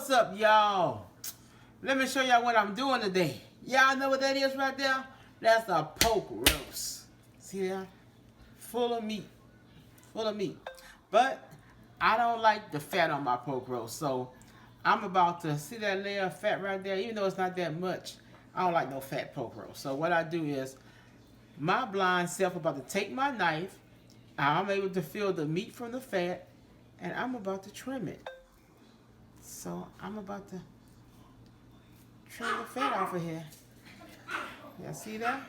What's up, y'all? Let me show y'all what I'm doing today. Y'all know what that is right there? That's a pork roast. See that? Full of meat. Full of meat. But I don't like the fat on my pork roast, so I'm about to see that layer of fat right there. Even though it's not that much, I don't like no fat pork roast. So what I do is, my blind self about to take my knife. I'm able to feel the meat from the fat, and I'm about to trim it. So I'm about to trim the fat off of here. Y'all see that?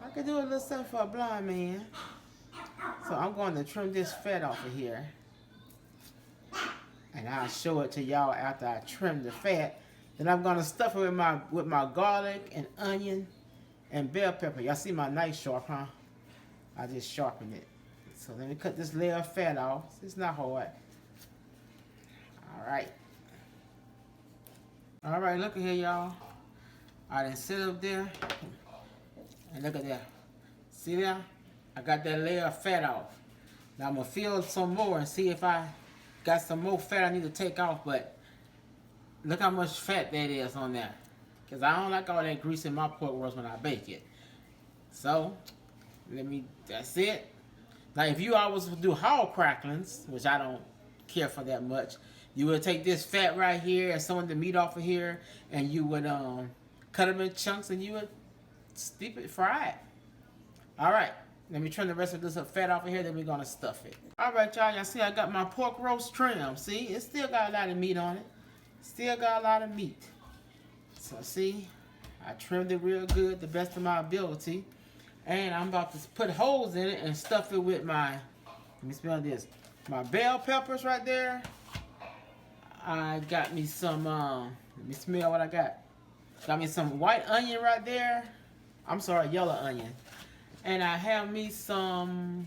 I can do a little something for a blind man. So I'm going to trim this fat off of here. And I'll show it to y'all after I trim the fat. Then I'm going to stuff it with my garlic and onion and bell pepper. Y'all see my knife sharp, huh? I just sharpened it. So let me cut this layer of fat off. It's not hard. Alright. Alright, look at here, y'all. I done sit up there. And look at that. See there? I got that layer of fat off. Now I'm going to feel some more and see if I got some more fat I need to take off. But look how much fat that is on there. Because I don't like all that grease in my pork roast when I bake it. So, that's it. Now if you always do hog cracklings, which I don't care for that much, you would take this fat right here and some of the meat off of here, and you would cut them in chunks and you would steep it, fry it. Alright, let me trim the rest of this fat off of here, then we're going to stuff it. Alright, y'all see I got my pork roast trimmed. See, it still got a lot of meat on it. Still got a lot of meat. So see, I trimmed it real good, the best of my ability. And I'm about to put holes in it and stuff it with my, let me smell this, my bell peppers right there. I got me some, let me smell what I got. Got me some white onion right there. I'm sorry, yellow onion. And I have me some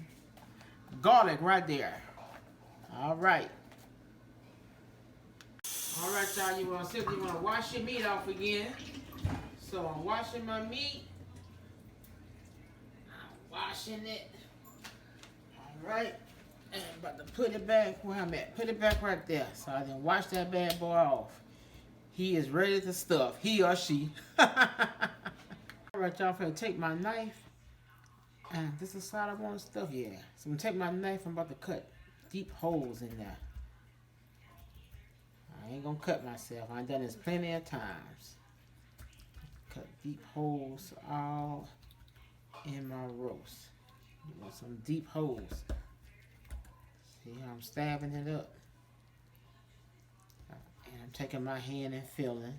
garlic right there. Alright. Alright, y'all, you want to wash your meat off again. So I'm washing my meat. Washing it. Alright. And I'm about to put it back where I'm at. Put it back right there. So I didn't wash that bad boy off. He is ready to stuff. He or she. Alright, y'all, I'm going to take my knife. And this is the side I want to stuff. Yeah. So I'm going to take my knife. I'm about to cut deep holes in there. I ain't going to cut myself. I've done this plenty of times. Cut deep holes all in my roast. You want some deep holes. See how I'm stabbing it up. And I'm taking my hand and feeling.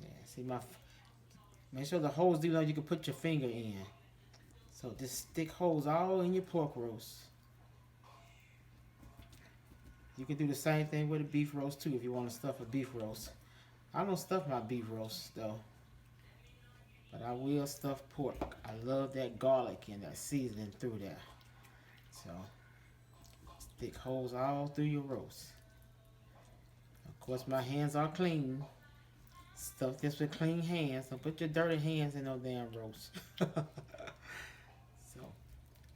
Yeah, see make sure the holes deep enough you can put your finger in. So just stick holes all in your pork roast. You can do the same thing with a beef roast too if you want to stuff a beef roast. I don't stuff my beef roast though. But I will stuff pork. I love that garlic and that seasoning through there. So, stick holes all through your roast. Of course, my hands are clean. Stuff this with clean hands. Don't put your dirty hands in no damn roast. So,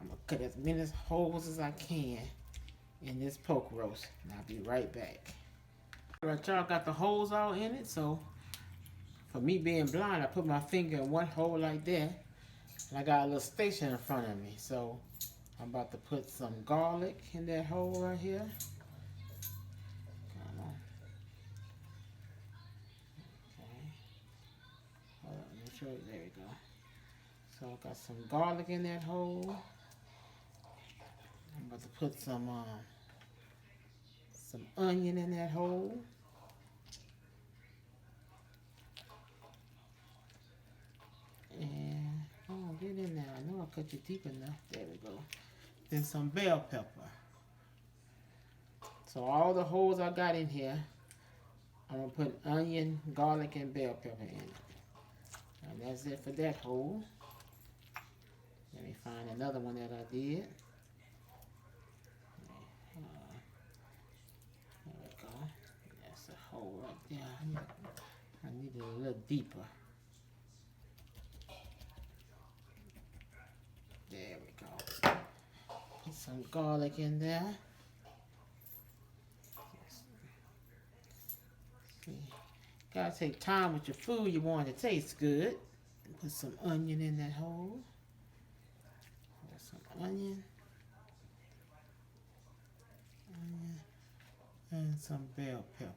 I'm going to cut as many holes as I can in this pork roast. And I'll be right back. Alright, y'all, got the holes all in it, so for me being blind, I put my finger in one hole like that, and I got a little station in front of me. So I'm about to put some garlic in that hole right here. Come on. Okay. Hold on, let me show you. There we go. So I got some garlic in that hole. I'm about to put some onion in that hole. And, oh, get in there. I know I cut you deep enough. There we go. Then some bell pepper. So all the holes I got in here, I'm going to put onion, garlic, and bell pepper in it. And that's it for that hole. Let me find another one that I did. There we go. That's a hole right there. I need it a little deeper. There we go. Put some garlic in there. Gotta take time with your food. You want it to taste good. Put some onion in that hole. Put some onion. And some bell pepper.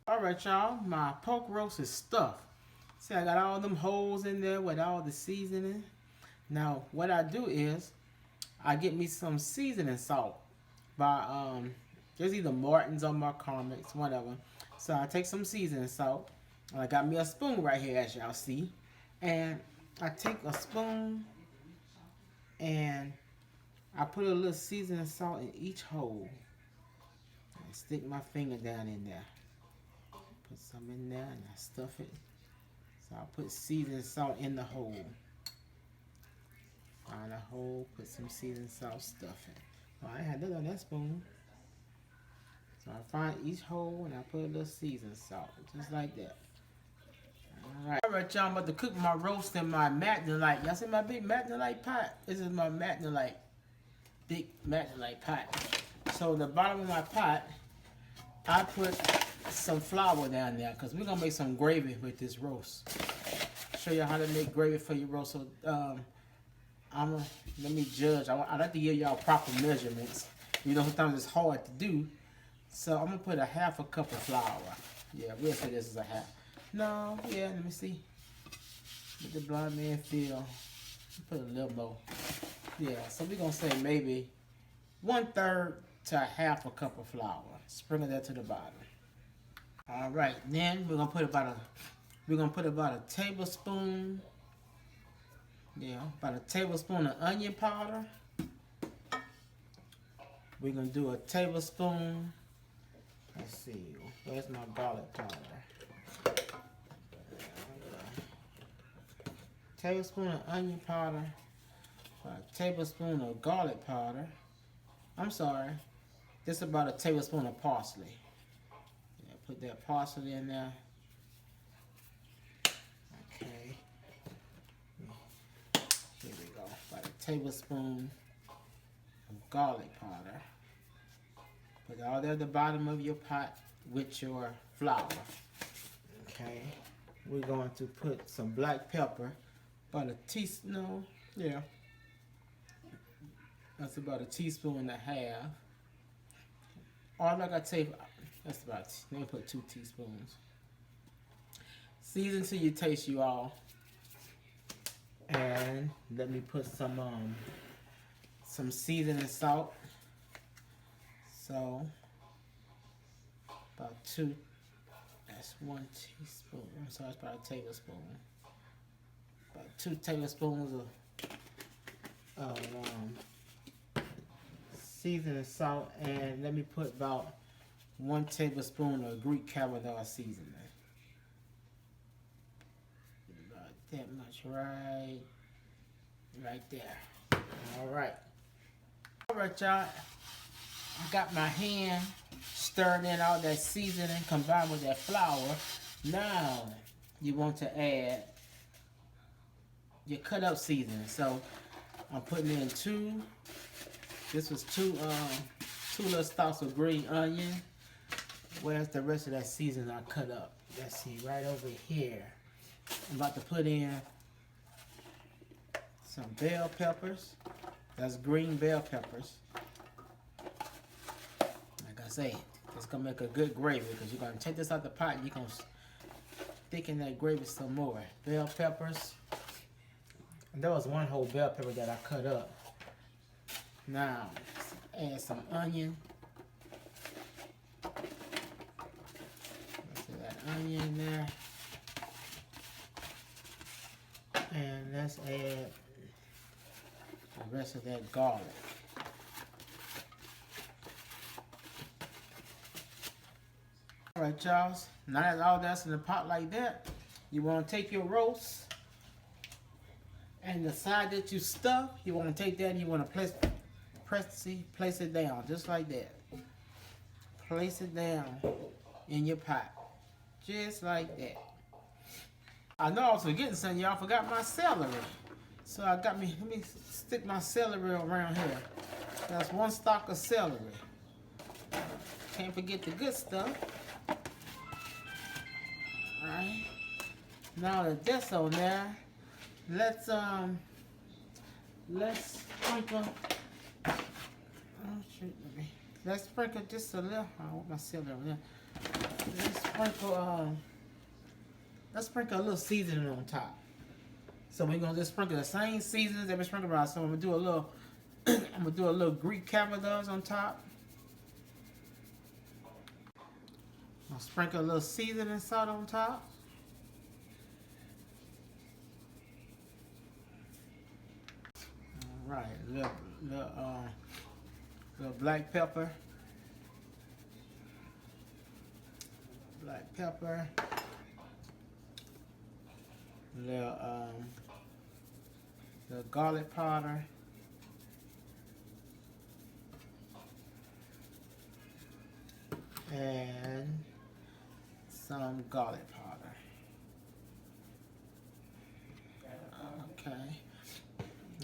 Alright, y'all. My pork roast is stuffed. See, I got all them holes in there with all the seasoning. Now, what I do is, I get me some seasoning salt by, there's either Martin's or mcCormick's, whatever. So I take some seasoning salt. I got me a spoon right here, as y'all see. And I take a spoon and I put a little seasoning salt in each hole. And stick my finger down in there. Put some in there and I stuff it. So I put seasoning salt in the hole. Find a hole, put some seasoning salt, stuff it. Oh, I had that on that spoon. So I find each hole and I put a little seasoning salt, just like that. Alright, y'all, I'm about to cook my roast in my magnolite. Y'all see my big magnolite pot? This is my magnolite, big magnolite pot. So the bottom of my pot, I put some flour down there because we're gonna make some gravy with this roast. Show you how to make gravy for your roast. So let me judge. I like to give y'all proper measurements. You know, sometimes it's hard to do. So I'm gonna put a half a cup of flour. Yeah, we'll say this is a half. No, yeah, let me see. Let the blind man feel. Put a little more. Yeah, so we're gonna say maybe 1/3 to a half a cup of flour. Sprinkle that to the bottom. All right, then we're gonna put about a tablespoon. Yeah, about a tablespoon of onion powder. We're gonna do a tablespoon. Let's see, where's my garlic powder? Tablespoon of onion powder, a tablespoon of garlic powder. I'm sorry, this is about a tablespoon of parsley. Yeah, put that parsley in there. Okay. Here we go. About a tablespoon of garlic powder. Put all that at the bottom of your pot with your flour. Okay. We're going to put some black pepper. About a teaspoon, no, yeah. That's about a teaspoon and a half. Or like I say, that's about, let me put 2 teaspoons. Season to your taste, you all. And let me put some seasoning salt. So, about 2, that's 1 teaspoon. I'm sorry, it's about a tablespoon. About 2 tablespoons of seasoning salt, and let me put about 1 tablespoon of Greek Cavender seasoning. About that much, right there. All right, y'all. I got my hand stirred in all that seasoning combined with that flour. Now you want to add your cut up seasoning. So I'm putting in 2. This was 2 little stalks of green onion. Where's the rest of that seasoning I cut up? Let's see, right over here. I'm about to put in some bell peppers. That's green bell peppers. Like I say, it's gonna make a good gravy because you're gonna take this out the pot and you're gonna thicken that gravy some more. Bell peppers. And there was 1 whole bell pepper that I cut up. Now, add some onion. Let's add that onion there. And let's add the rest of that garlic. Alright, y'all. Now that all that's in the pot like that, you want to take your roast and the side that you stuff, you want to take that and you want to place it down just like that. Place it down in your pot, just like that. I know I was forgetting something, y'all. Forgot my celery. So let me stick my celery around here. That's 1 stalk of celery. Can't forget the good stuff. Alright. Now that that's on there, let's sprinkle. Oh shoot, let's sprinkle just a little. I want my celery over there. Let's sprinkle a little seasoning on top. So we're gonna just sprinkle the same seasonings that we sprinkle around. So I'm gonna do a little I'm gonna do a little Greek Cavender on top. I'll sprinkle a little seasoning salt on top. All right, little black pepper. Black pepper. Little garlic powder. And some garlic powder. Okay.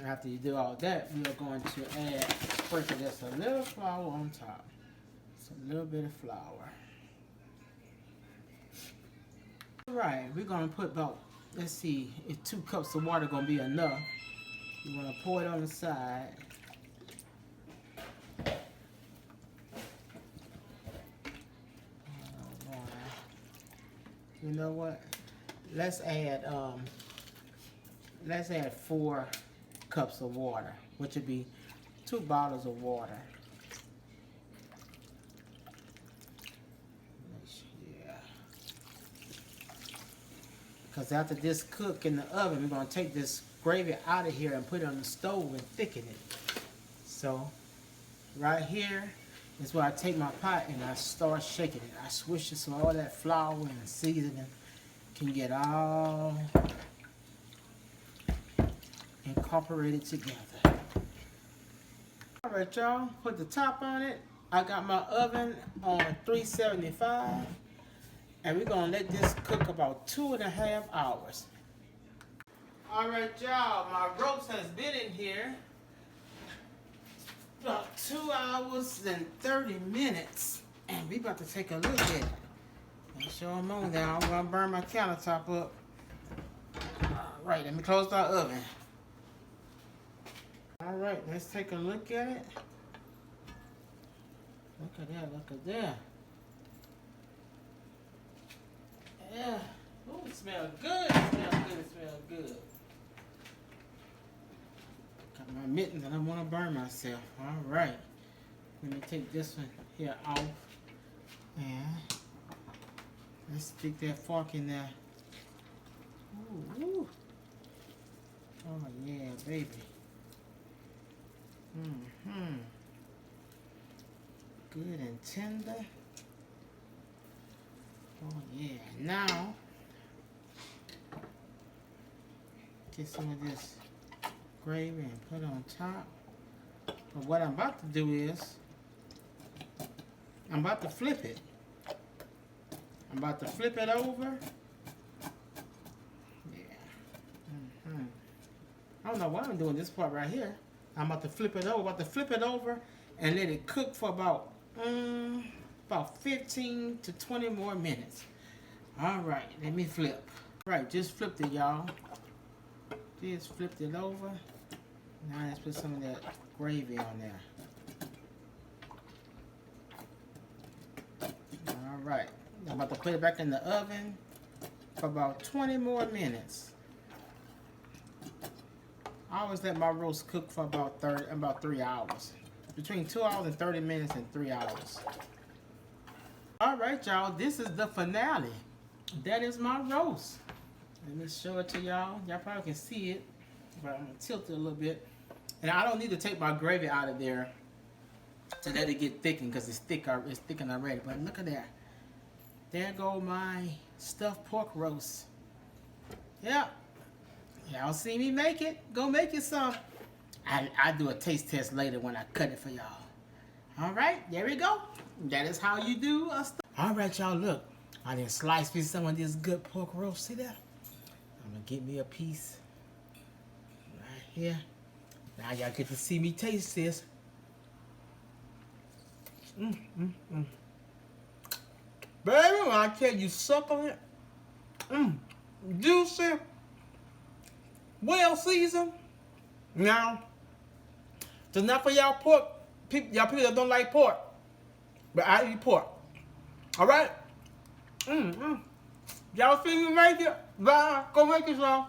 After you do all that, we are going to sprinkle just a little flour on top. Just a little bit of flour. Alright, we're going to put about, let's see, if 2 cups of water going to be enough. You want to pour it on the side. You know what? Let's add 4 cups of water, which would be 2 bottles of water. Yeah. Because after this cook in the oven, we're going to take this gravy out of here and put it on the stove and thicken it. So, right here is where I take my pot and I start shaking it. I swish it so all that flour and seasoning can get all incorporated together. Alright y'all, put the top on it. I got my oven on 375 and we're gonna let this cook about 2.5 hours. Alright y'all, my roast has been in here about 2 hours and 30 minutes, and we about to take a look at it. Make sure I'm on there. I'm gonna burn my countertop up. Alright, let me close the oven. Alright, let's take a look at it. Look at that, look at that. Yeah. Ooh, it smells good. It smells good, it smells good. Got my mittens and I want to burn myself. Alright. Let me take this one here off. And let's stick that fork in there. Ooh, ooh. Oh yeah, baby. Good and tender. Oh yeah. Now get some of this gravy and put it on top. But what I'm about to do is I'm about to flip it. I'm about to flip it over. Yeah. I don't know why I'm doing this part right here. I'm about to flip it over, and let it cook for about 15 to 20 more minutes. All right, let me flip. Right, just flipped it, y'all. Just flipped it over. Now let's put some of that gravy on there. All right, I'm about to put it back in the oven for about 20 more minutes. I always let my roast cook for about 3 hours. Between 2 hours and 30 minutes and 3 hours. All right, y'all, this is the finale. That is my roast. Let me show it to y'all. Y'all probably can see it, but I'm gonna tilt it a little bit. And I don't need to take my gravy out of there to let it get thickened because it's thickened already. But look at that. There go my stuffed pork roast. Yeah. Y'all see me make it? Go make it some. I do a taste test later when I cut it for y'all. All right, there we go. That is how you do a stuff. All right, y'all, look. I done sliced me some of this good pork roast. See that? I'm gonna get me a piece right here. Now y'all get to see me taste this. Baby, when I tell you succulent, juicy, well seasoned. Now, it's not for y'all pork, y'all people that don't like pork, but I eat pork. All right? Y'all see me make it? Bye. Go make it some.